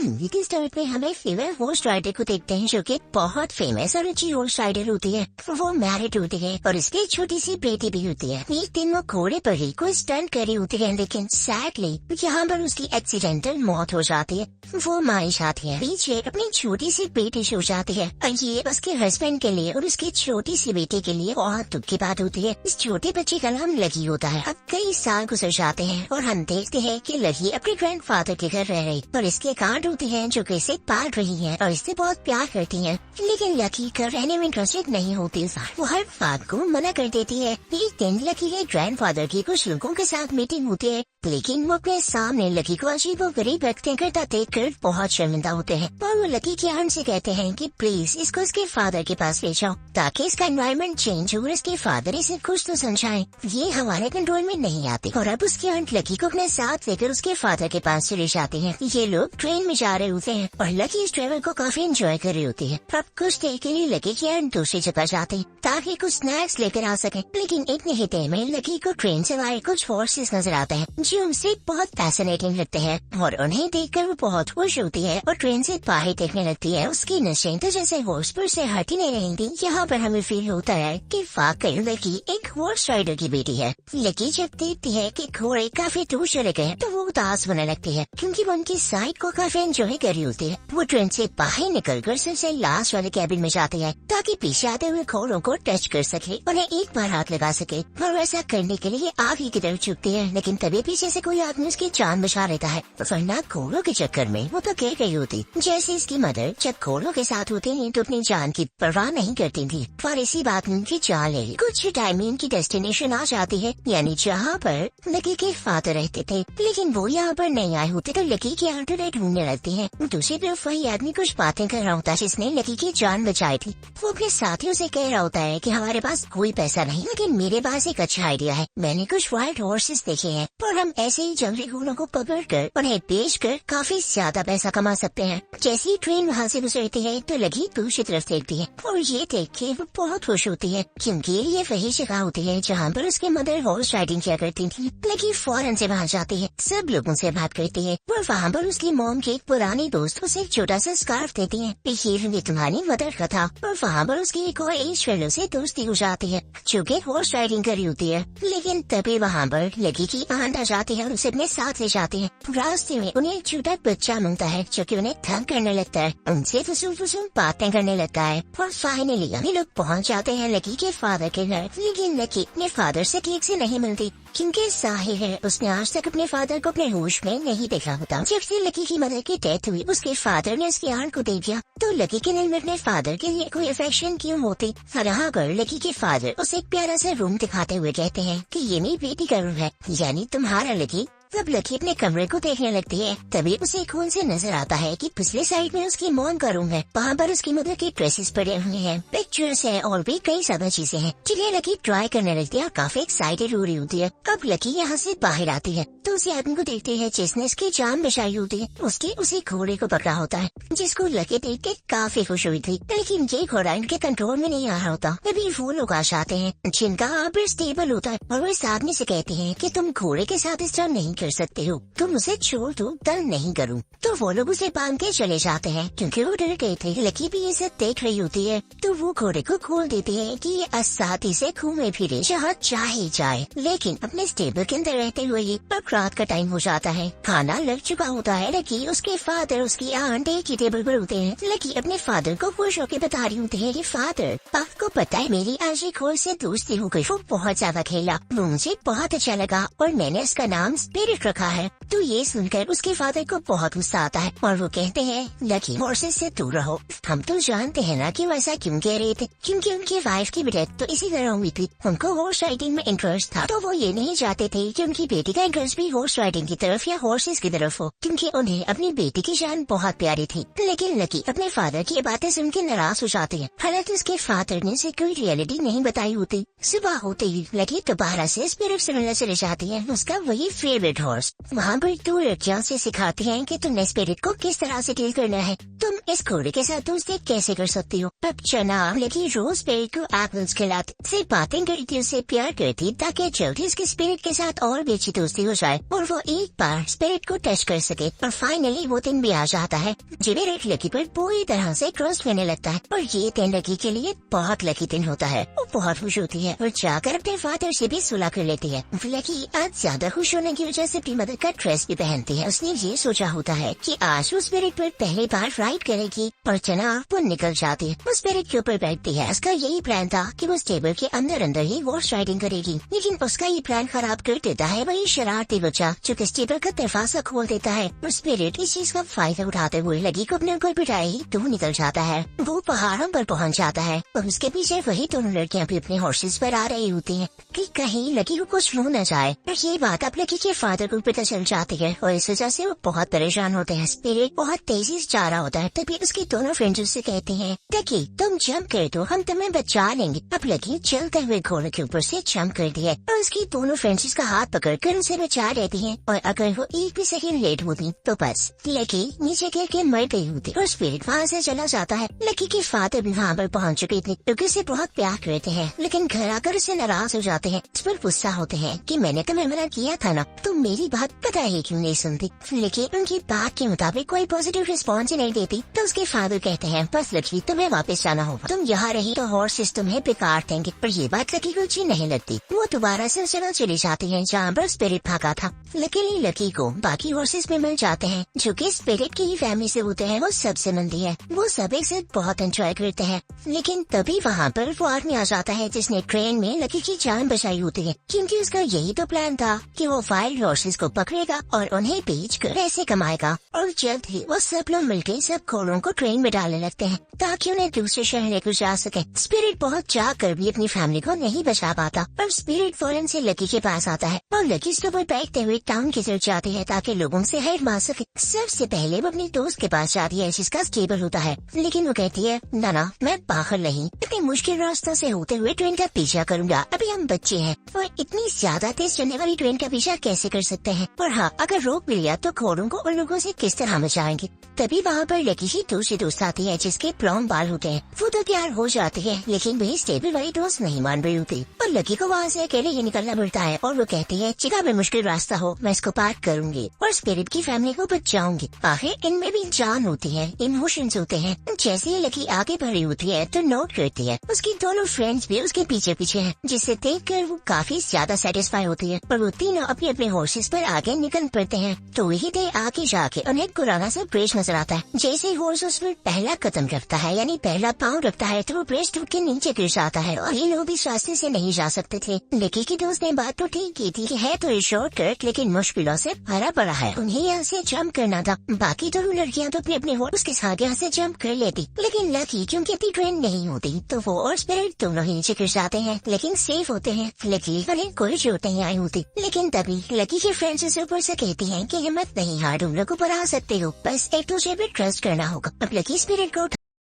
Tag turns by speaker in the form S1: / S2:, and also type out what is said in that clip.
S1: लेकिन स्टार्ट में हमें फीमेल हॉर्स राइडर को देखते हैं जो कि बहुत फेमस और अच्छी हॉर्स राइडर होती है। वो मैरिड होती है और इसकी छोटी सी बेटी भी होती है। एक दिन वो घोड़े पर ही कोई स्टंट करी होती है, लेकिन सैडली यहाँ पर उसकी एक्सीडेंटल मौत हो जाती है। वो मारी जाती है, पीछे अपनी छोटी सी बेटी सो जाती है और ये उसके हस्बैंड के लिए और उसकी छोटी सी बेटी के लिए बहुत दुख की बात होती है। इस छोटे बच्चे का नाम लकी होता है। अब कई साल गुजर जाते हैं और हम देखते हैं कि लकी अपने ग्रैंडफादर के घर रह रही और इसके कार्ड होते हैं जो कि इसे पाल रही है और इससे बहुत प्यार करती है। लेकिन लकी घर रहने में इंटरेस्टेड नहीं होती। वो हर बात को मना कर देती है। एक दिन लकी के ग्रैंडफादर की कुछ लोगों के साथ मीटिंग होती है, लेकिन वो अपने सामने लकी को अजीब व गरीब रखते करता देखकर बहुत शर्मिंदा होते हैं और वो लकी के आर्म से कहते हैं कि प्लीज इसको इसके फादर के पास ले जाओ ताकि इसका एनवायरनमेंट चेंज हो और इसके फादर इसे कुछ तो समझाएं। ये हमारे कंट्रोल में नहीं आते और अब उसकी आंट लकी को अपने साथ लेकर उसके फादर के पास चले जाते हैं। ये लोग ट्रेन में जा रहे होते हैं और लकी इस ट्रेवल को काफी एंजॉय कर रही होती है। अब कुछ देर के लिए लकी की आंट दूसरी जगह जाते हैं ताकि कुछ स्नैक्स लेकर आ सके, लेकिन इतने ही देर में लकी को ट्रेन से आए कुछ हॉर्सेस नजर आते हैं जो उनसे बहुत फैसिनेटिंग लगते हैं और उन्हें देखकर वो बहुत खुश होती है और ट्रेन से बाहर देखने लगती है। उसकी नशें तो जैसे हॉर्स पर से हट ही नहीं रही थी। यहाँ पर हमें फील होता है कि वाकई लकी एक हॉर्स राइडर की बेटी है। लकी जब देखती है कि घोड़े काफी दूर चले गए तो वो उदास होने लगती है क्योंकि वो उनकी साइड को काफी एंजॉय कर रही होती है। वो ट्रेन से बाहर निकलकर सबसे लास्ट वाले कैबिन में जाती है ताकि पीछे आते हुए घोड़ों को टच कर सके, उन्हें एक बार हाथ लगा सके और ऐसा करने के लिए आगे की तरफ झुकती है, लेकिन तभी पीछे से कोई आदमी उसकी जान बचा लेता है। वरना घोड़ों के चक्कर में वो तो गिर गई होती। जैसे इसकी मदर जब घोड़ों के साथ होते हैं तो अपनी जान की परवाह नहीं करती थी और इसी बात में उनकी जान ले कुछ टाइम में इनकी डेस्टिनेशन आ जाती है, यानी जहाँ पर लकी के फादर रहते थे। लेकिन वो यहाँ पर नहीं आए होते तो लकी की आंट ढूंढने लगती है। दूसरी तरफ वही आदमी कुछ बातें कर रहा होता है जिसने लकी की जान बचाई थी। वो अपने साथियों से कह रहा होता है कि हमारे पास कोई पैसा नहीं, लेकिन मेरे पास एक अच्छा आइडिया है। मैंने कुछ वाइल्ड हॉर्सेस देखे हैं और हम ऐसे ही जंगली घोड़ों को पकड़कर उन्हें बेचकर काफी ज्यादा पैसा कमा सकते हैं। जैसे ही ट्रेन वहाँ से गुजरती है तो लकी दूसरी तरफ देखती है और ये देख के वो बहुत खुश होती है क्योंकि ये वही जगह होती है जहाँ पर उसके मदर हॉर्स राइडिंग किया करती थी। लकी फौरन से वहाँ जाती है, सब लोगों से बात करती है और वहाँ पर उसकी मॉम के एक पुरानी दोस्त उसे एक छोटा सा स्कार्फ देती है। ये तुम्हारी मदर का था और वहाँ पर उसकी एक और एज फेलो से दोस्ती हो जाती है जो कि हॉर्स राइडिंग करी होती है। लेकिन तभी वहाँ पर लकी की आंट आ जाती है और उसे अपने साथ ले जाती है। रास्ते में उन्हें एक छोटा बच्चा मिलता है जो कि उन्हें तंग करने लगता है, उनसे फुसूल बातें करने लगता है और फाइनली हम लोग पहुँच जाते हैं लकी के फादर के घर। लेकिन लकी अपने फादर से ठीक से नहीं मिलती क्योंकि जाहिर है उसने आज तक अपने फादर को अपने होश में नहीं देखा होता। जब से लकी की मदर की डेथ हुई उसके फादर ने उसकी आंट को दे दिया तो लकी के दिल में अपने फादर के लिए कोई अफेक्शन क्यों होती। यहाँ पर लकी के फादर उसे एक प्यारा सा रूम दिखाते हुए कहते हैं कि ये मेरी बेटी का रूम है, यानी तुम्हारा लकी। जब लकी अपने कमरे को देखने लगती है तभी उसे खून से नजर आता है कि पिछले साइड में उसकी मॉम का रूम है। वहाँ पर उसकी मदर के ड्रेसेस पड़े हुए हैं, पिक्चर्स है और भी कई ज्यादा चीजें हैं जिन्हें लकी ट्राई करने लगती है और काफी एक्साइटेड हो रही होती है। अब लकी यहाँ से बाहर आती है तो उसी आदमी को देखती है जिसने इसकी जान बचाई होती है। उसके उसी घोड़े को पकड़ा होता है जिसको लकी देख के काफी खुश हुई थी, लेकिन ये घोड़ा इनके कंट्रोल में नहीं आ रहा होता। तभी वो लोग आ जाते हैं जिनका आबर स्टेबल होता है और वो इस आदमी से कहते हैं कि तुम घोड़े के साथ इस तरह नहीं कर सकते हो, तुम उसे छोड़ दो, दल नहीं करूँ। तो वो लोग उसे बांध के चले जाते हैं क्योंकि वो डर गए थे। लकी भी ये सब देख रही होती है तो वो घोड़े को खोल देती है कि ये आसानी से घूमे फिरे जहाँ चाहे जाए, लेकिन अपने स्टेबल के अंदर रहते हुए ही। अब रात का टाइम हो जाता है, खाना लग चुका होता है। लकी, उसके फादर, उसकी आंट एक ही टेबल पर होते हैं। लकी अपने फादर को खुश होकर बता रही होती है कि फादर, आपको पता है मेरी आज एक घोड़े से दोस्ती हो गई, वो बहुत ज्यादा खेला, वो मुझे बहुत अच्छा लगा और मैंने उसका नाम स्पिरिट रखा है। तो ये सुनकर उसके फादर को बहुत गुस्सा आता है और वो कहते हैं लकी हॉर्सेस से दूर रहो। हम तो जानते हैं ना कि वैसा क्यों कह रहे थे, क्योंकि उनकी वाइफ की डेथ तो इसी तरह हुई थी। उनको हॉर्स राइडिंग में इंटरेस्ट था तो वो ये नहीं चाहते थे कि उनकी बेटी का इंटरेस्ट भी हॉर्स राइडिंग की तरफ या हॉर्सेस की तरफ हो, क्योंकि उन्हें अपनी बेटी की जान बहुत प्यारी थी। लेकिन लकी अपने फादर की बातें सुनकर नाराज हो जाती है। हालांकि उसके फादर ने उसे कोई रियलिटी नहीं बताई होती। सुबह होते ही लकी दोबारा से स्पिरिट से मिलने चले जाती है उसका वही फेवरेट हॉर्स। वहाँ पर 2 लड़कियां से सिखाती हैं कि तुमने स्पिरिट को किस तरह से डील करना है, तुम इस घोड़े के साथ दोस्ती कैसे कर सकती हो। अब जनाब लकी रोज स्पिरिट को एप्पल्स खिलाती, से बातें करती, उससे प्यार करती ताकि जल्दी उसके स्पिरिट के साथ और भी अच्छी दोस्ती हो जाए और वो एक बार स्पिरिट को टच कर सके। और फाइनली वो दिन भी आ जाता है जब एक लकी पर पूरी तरह से ट्रस्ट करने लगता है और ये दिन लकी के लिए बहुत लकी दिन होता है। वो बहुत खुश होती है और जाकर अपने फादर से भी सुलह कर लेती है। लकी आज ज्यादा खुश होने की वजह से अपनी मदर का ड्रेस भी पहनती है। उसने ये सोचा होता है कि आज वो स्पिरिट पर पहली बार राइड करेगी और जनाब वो निकल जाती है। वो स्पिरिट के ऊपर बैठती है। उसका यही प्लान था कि वो टेबल के अंदर अंदर ही हॉर्स राइडिंग करेगी, लेकिन उसका ये प्लान खराब कर देता है वही शरारती बच्चा जो कि टेबल का दरवाजा खोल देता है। और स्पिरिट इस चीज का फायदा उठाते हुए लकी को अपने ऊपर बिठाए ही दूर निकल जाता है। वो पहाड़ों पर पहुंच जाता है और उसके पीछे वही दोनों लड़कियां भी अपने हॉर्सेस पर आ रही होती हैं कि कहीं लकी को कुछ हो न जाए। और ये बात अब लकी के फादर को पता चल जाती है और इस वजह से वो बहुत परेशान होते हैं। स्पिरिट बहुत तेजी से जा रहा होता है, तभी उसकी दोनों फ्रेंड्स उससे कहते हैं लकी तुम जंप कर दो, हम तुम्हें बचा लेंगे। अब लकी चलते हुए घोड़े के ऊपर से जंप कर दिया और उसकी दोनों फ्रेंड्स उसका हाथ पकड़कर उनसे बचा लेती हैं। और अगर वो एक भी सेकंड लेट होती तो बस लकी नीचे गिर के मर गई होती और स्पिरिट वहाँ से चला जाता है। लकी के फादर भी वहाँ पर पहुँच चुके थे क्योंकि उसे बहुत प्यार करते हैं, लेकिन घर आकर उसे नाराज हो जाते हैं। इस पर गुस्सा होते हैं कि मैंने तुम्हें मना किया था ना, तुम मेरी बात पता है क्यों नहीं सुनती। लेकिन उनकी बात के मुताबिक कोई पॉजिटिव रिस्पॉन्स ही नहीं देती तो उसके फादर कहते हैं बस लकी तुम्हें वापस जाना होगा, तुम यहाँ रही तो हॉर्सेस तुम्हें बेकार देंगे। पर ये बात लकी को अच्छी नहीं लगती। वो दोबारा से चली जाती है जहाँ पर स्पिरिट भागा था। लेकिन लकी को बाकी हॉर्सेस में मिल जाते हैं जो कि स्पिरिट की ही फैमिली से होते हैं। वो सबसे मिलती है, वो सब एक साथ बहुत एंजॉय करते हैं। लेकिन तभी वहाँ पर वो आदमी आ जाता है जिसने ट्रेन में लकी की जान बचाई होती है, क्योंकि उसका यही तो प्लान था कि वो वाइल्ड हॉर्सेस को पकड़ेगा और उन्हें बेच कर पैसे कमाएगा। और जल्द ही वो सब लोग मिलकर सब घोड़ों को ट्रेन में डालने लगते हैं ताकि उन्हें दूसरे शहर लेकर जा सके। स्पिरिट बहुत चाह कर भी अपनी फैमिली को नहीं बचा पाता और स्पिरिट फौरन से लकी के पास आता है और लकी उसके ऊपर बैठते हुए टाउन की तरफ जाती है ताकि लोगों से हेल्प मांग सके। सबसे पहले वो अपनी दोस्त के पास जाती है जिसका स्टेबल होता है, लेकिन वो कहती है ना मैं बाहर नहीं, इतने मुश्किल रास्ता से होते हुए ट्रेन का पीछा करूंगा, अभी हम बच्चे हैं और इतनी ज्यादा तेज चलने वाली ट्रेन का पीछा कैसे कर सकते हैं। और हाँ, अगर रोक भी लिया तो घोड़ों को उन लोगों से किस तरह बचाएंगे। तभी वहाँ पर लकी की दूसरी दोस्त आती है जिसके ब्राउन बाल होते हैं। वो तो प्यार हो जाती है, लेकिन वही स्टेबल वाली दोस्त नहीं मान रही होती और लकी को वहाँ से अकेले ही निकलना पड़ता है। और वो कहती है जितना भी मुश्किल रास्ता हो मैं इसको पार करूंगी और स्पिरिट की फैमिली को बचाऊंगी। आखिर इनमें भी जान होती है, इमोशंस होते हैं। जैसे ही लकी आगे बढ़ी होती है तो नोट करती है उसकी दोनों फ्रेंड्स भी उसके पीछे पीछे हैं, जिसे देखकर वो काफी ज्यादा सेटिस्फाई होती है। और वो तीनों अपने अपने हॉर्सेस पर आगे निकल पड़ते हैं। तो वही दे आगे जाके उन्हें पुराना सा ब्रिज नजर आता है। जैसे ही हॉर्स उस पर पहला कदम रखता है यानी पहला पाँव रखता है तो वो ब्रिज टूट के नीचे गिर जाता है और ये लोग इस रास्ते से नहीं जा सकते थे। लकी की दोस्त ने बात तो ठीक की थी कि है तो ये शॉर्टकट, लेकिन मुश्किलों से भरा पड़ा है, उन्हें यहाँ से जंप करना था। बाकी दोनों लड़कियाँ तो अपने अपने हॉर्स के साथ यहाँ से जंप कर लेती, लेकिन लकी क्योंकि अपनी ट्रेन नहीं होती तो वो और स्पिरिट दोनों ही नीचे गिर जाते हैं, लेकिन सेफ होते हैं। लकी उन्हें कोई चोट नहीं आई होती। लेकिन तभी लकी के फ्रेंड्स उसे ऊपर से कहती हैं कि हिम्मत नहीं हार, तुम लोग ऊपर आ सकते हो, बस एक दूसरे पे ट्रस्ट करना होगा। अब लकी स्पिरिट को